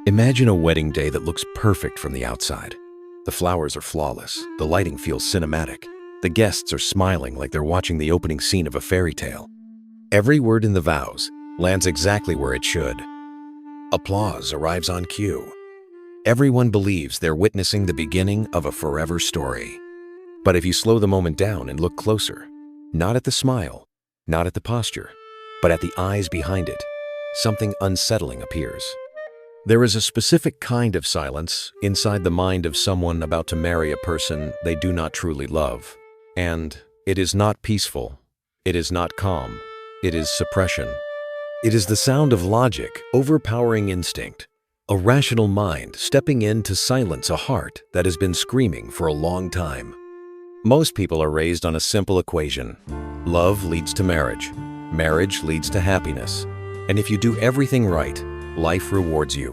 Imagine a wedding day that looks perfect from the outside. The flowers are flawless, the lighting feels cinematic, the guests are smiling like they're watching the opening scene of a fairy tale. Every word in the vows lands exactly where it should. Applause arrives on cue. Everyone believes they're witnessing the beginning of a forever story. But if you slow the moment down and look closer, not at the smile, not at the posture, but at the eyes behind it, something unsettling appears. There is a specific kind of silence inside the mind of someone about to marry a person they do not truly love. And it is not peaceful. It is not calm. It is suppression. It is the sound of logic overpowering instinct, a rational mind stepping in to silence a heart that has been screaming for a long time. Most people are raised on a simple equation. Love leads to marriage. Marriage leads to happiness. And if you do everything right, life rewards you.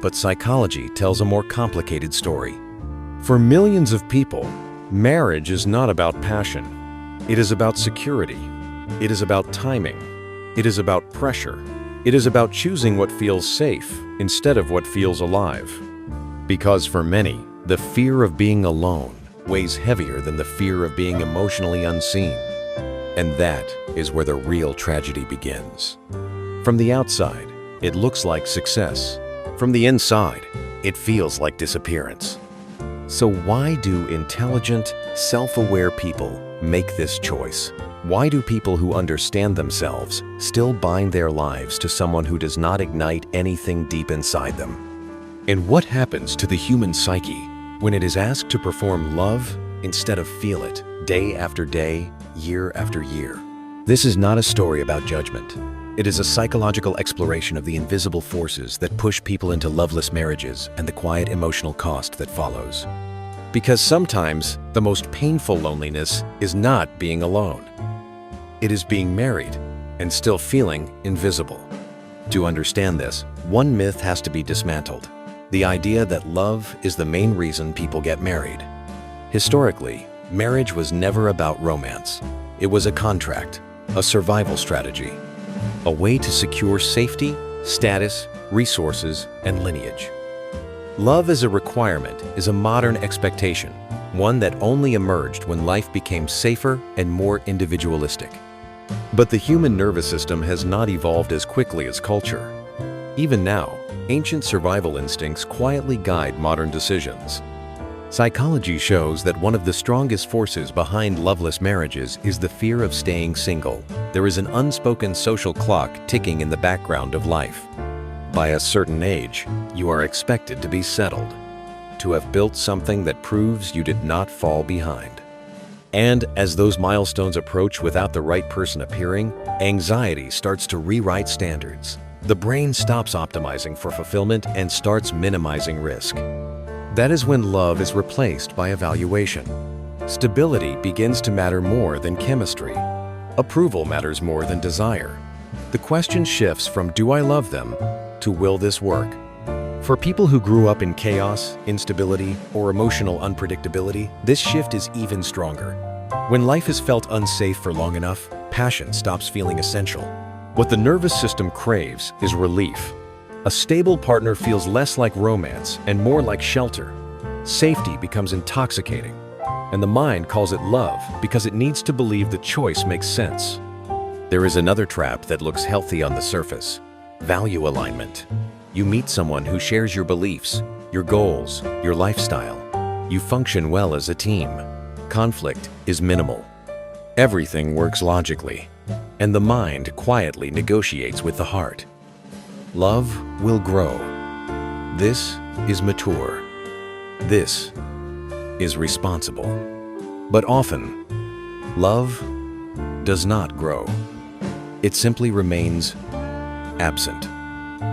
But psychology tells a more complicated story. For millions of people, marriage is not about passion. It is about security. It is about timing. It is about pressure. It is about choosing what feels safe instead of what feels alive. Because for many, the fear of being alone weighs heavier than the fear of being emotionally unseen. And that is where the real tragedy begins. From the outside, it looks like success. From the inside, it feels like disappearance. So why do intelligent, self-aware people make this choice? Why do people who understand themselves still bind their lives to someone who does not ignite anything deep inside them? And what happens to the human psyche when it is asked to perform love instead of feel it, day after day, year after year? This is not a story about judgment. It is a psychological exploration of the invisible forces that push people into loveless marriages and the quiet emotional cost that follows. Because sometimes the most painful loneliness is not being alone. It is being married and still feeling invisible. To understand this, one myth has to be dismantled: the idea that love is the main reason people get married. Historically, marriage was never about romance. It was a contract, a survival strategy, a way to secure safety, status, resources, and lineage. Love as a requirement is a modern expectation, one that only emerged when life became safer and more individualistic. But the human nervous system has not evolved as quickly as culture. Even now, ancient survival instincts quietly guide modern decisions. Psychology shows that one of the strongest forces behind loveless marriages is the fear of staying single. There is an unspoken social clock ticking in the background of life. By a certain age, you are expected to be settled, to have built something that proves you did not fall behind. And as those milestones approach without the right person appearing, anxiety starts to rewrite standards. The brain stops optimizing for fulfillment and starts minimizing risk. That is when love is replaced by evaluation. Stability begins to matter more than chemistry. Approval matters more than desire. The question shifts from "do I love them?" to "will this work?" For people who grew up in chaos, instability, or emotional unpredictability, this shift is even stronger. When life has felt unsafe for long enough, passion stops feeling essential. What the nervous system craves is relief. A stable partner feels less like romance and more like shelter. Safety becomes intoxicating, and the mind calls it love because it needs to believe the choice makes sense. There is another trap that looks healthy on the surface: value alignment. You meet someone who shares your beliefs, your goals, your lifestyle. You function well as a team. Conflict is minimal. Everything works logically, and the mind quietly negotiates with the heart. Love will grow. This is mature. This is responsible. But often, love does not grow. It simply remains absent.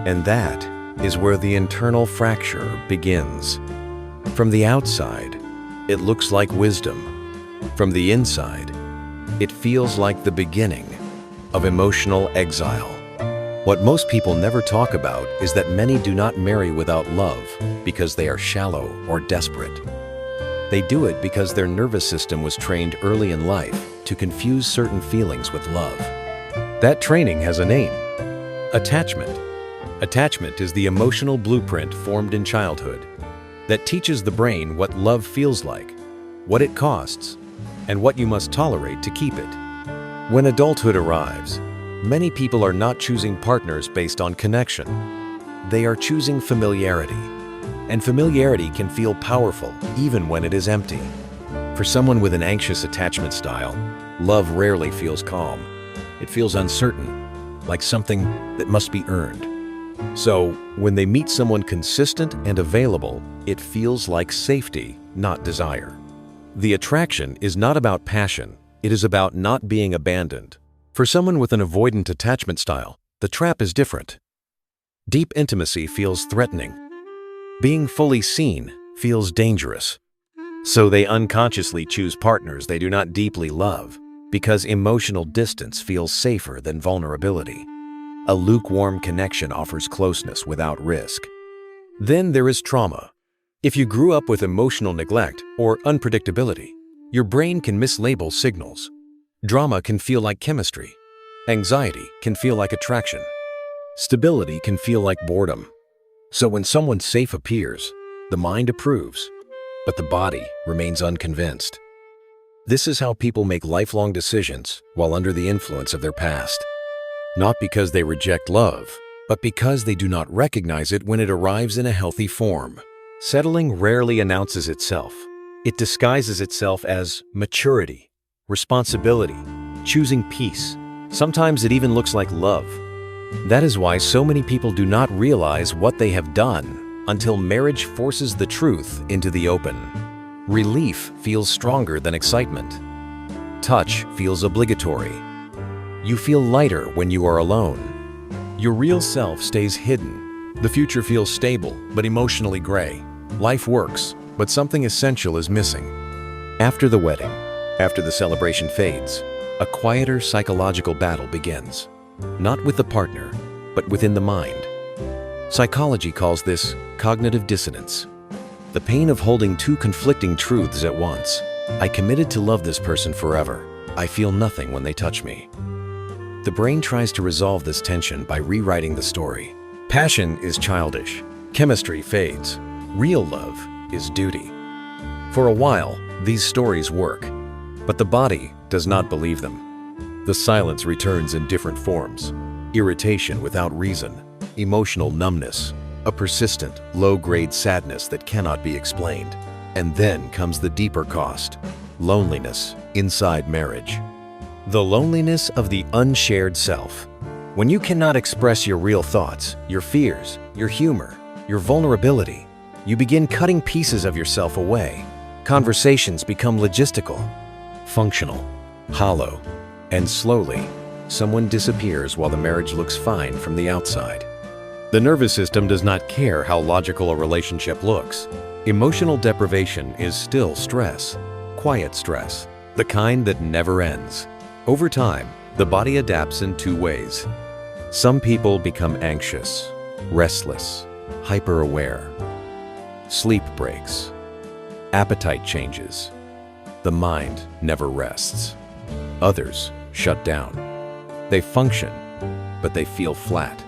And that is where the internal fracture begins. From the outside, it looks like wisdom. From the inside, it feels like the beginning of emotional exile. What most people never talk about is that many do not marry without love because they are shallow or desperate. They do it because their nervous system was trained early in life to confuse certain feelings with love. That training has a name: attachment. Attachment is the emotional blueprint formed in childhood that teaches the brain what love feels like, what it costs, and what you must tolerate to keep it. When adulthood arrives, many people are not choosing partners based on connection. They are choosing familiarity, and familiarity can feel powerful even when it is empty. For someone with an anxious attachment style, love rarely feels calm. It feels uncertain, like something that must be earned. So, when they meet someone consistent and available, it feels like safety, not desire. The attraction is not about passion, it is about not being abandoned. For someone with an avoidant attachment style, the trap is different. Deep intimacy feels threatening. Being fully seen feels dangerous. So they unconsciously choose partners they do not deeply love because emotional distance feels safer than vulnerability. A lukewarm connection offers closeness without risk. Then there is trauma. If you grew up with emotional neglect or unpredictability, your brain can mislabel signals. Drama can feel like chemistry. Anxiety can feel like attraction. Stability can feel like boredom. So when someone safe appears, the mind approves, but the body remains unconvinced. This is how people make lifelong decisions while under the influence of their past. Not because they reject love, but because they do not recognize it when it arrives in a healthy form. Settling rarely announces itself. It disguises itself as maturity, responsibility, choosing peace. Sometimes it even looks like love. That is why so many people do not realize what they have done until marriage forces the truth into the open. Relief feels stronger than excitement. Touch feels obligatory. You feel lighter when you are alone. Your real self stays hidden. The future feels stable, but emotionally gray. Life works, but something essential is missing. After the wedding, after the celebration fades, a quieter psychological battle begins. Not with the partner, but within the mind. Psychology calls this cognitive dissonance. The pain of holding two conflicting truths at once. I committed to love this person forever. I feel nothing when they touch me. The brain tries to resolve this tension by rewriting the story. Passion is childish. Chemistry fades. Real love is duty. For a while, these stories work, but the body does not believe them. The silence returns in different forms. Irritation without reason, emotional numbness, a persistent, low-grade sadness that cannot be explained. And then comes the deeper cost, loneliness inside marriage. The loneliness of the unshared self. When you cannot express your real thoughts, your fears, your humor, your vulnerability, you begin cutting pieces of yourself away. Conversations become logistical, functional, hollow, and slowly, someone disappears while the marriage looks fine from the outside. The nervous system does not care how logical a relationship looks. Emotional deprivation is still stress, quiet stress, the kind that never ends. Over time, the body adapts in two ways. Some people become anxious, restless, hyper-aware. Sleep breaks. Appetite changes. The mind never rests. Others shut down. They function, but they feel flat.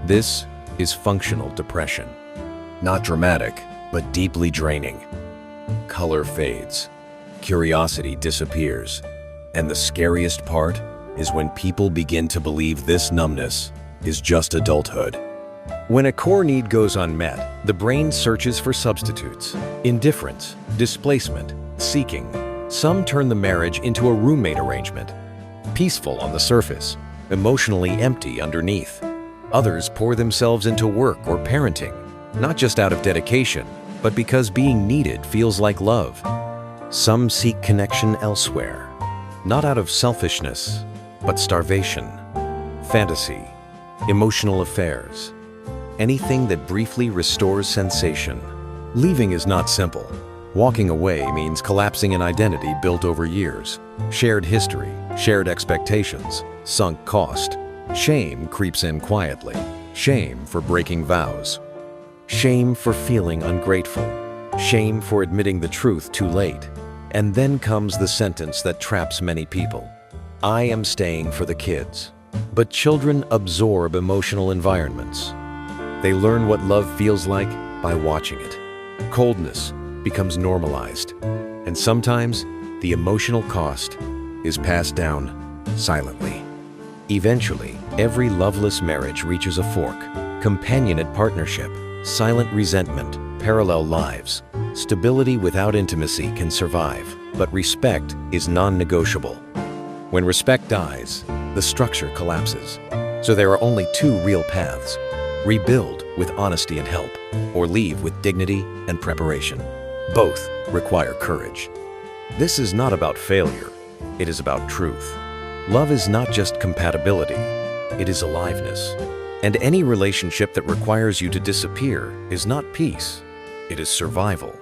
This is functional depression. Not dramatic, but deeply draining. Color fades. Curiosity disappears. And the scariest part is when people begin to believe this numbness is just adulthood. When a core need goes unmet, the brain searches for substitutes. Indifference, displacement, seeking. Some turn the marriage into a roommate arrangement. Peaceful on the surface, emotionally empty underneath. Others pour themselves into work or parenting, not just out of dedication, but because being needed feels like love. Some seek connection elsewhere. Not out of selfishness, but starvation, fantasy, emotional affairs, anything that briefly restores sensation. Leaving is not simple. Walking away means collapsing an identity built over years. Shared history, shared expectations, sunk cost. Shame creeps in quietly. Shame for breaking vows. Shame for feeling ungrateful. Shame for admitting the truth too late. And then comes the sentence that traps many people. I am staying for the kids. But children absorb emotional environments. They learn what love feels like by watching it. Coldness becomes normalized, and sometimes the emotional cost is passed down silently. Eventually, every loveless marriage reaches a fork. Companionate partnership, silent resentment, parallel lives. Stability without intimacy can survive, but respect is non-negotiable. When respect dies, the structure collapses. So there are only two real paths: rebuild with honesty and help, or leave with dignity and preparation. Both require courage. This is not about failure, it is about truth. Love is not just compatibility, it is aliveness. And any relationship that requires you to disappear is not peace, it is survival.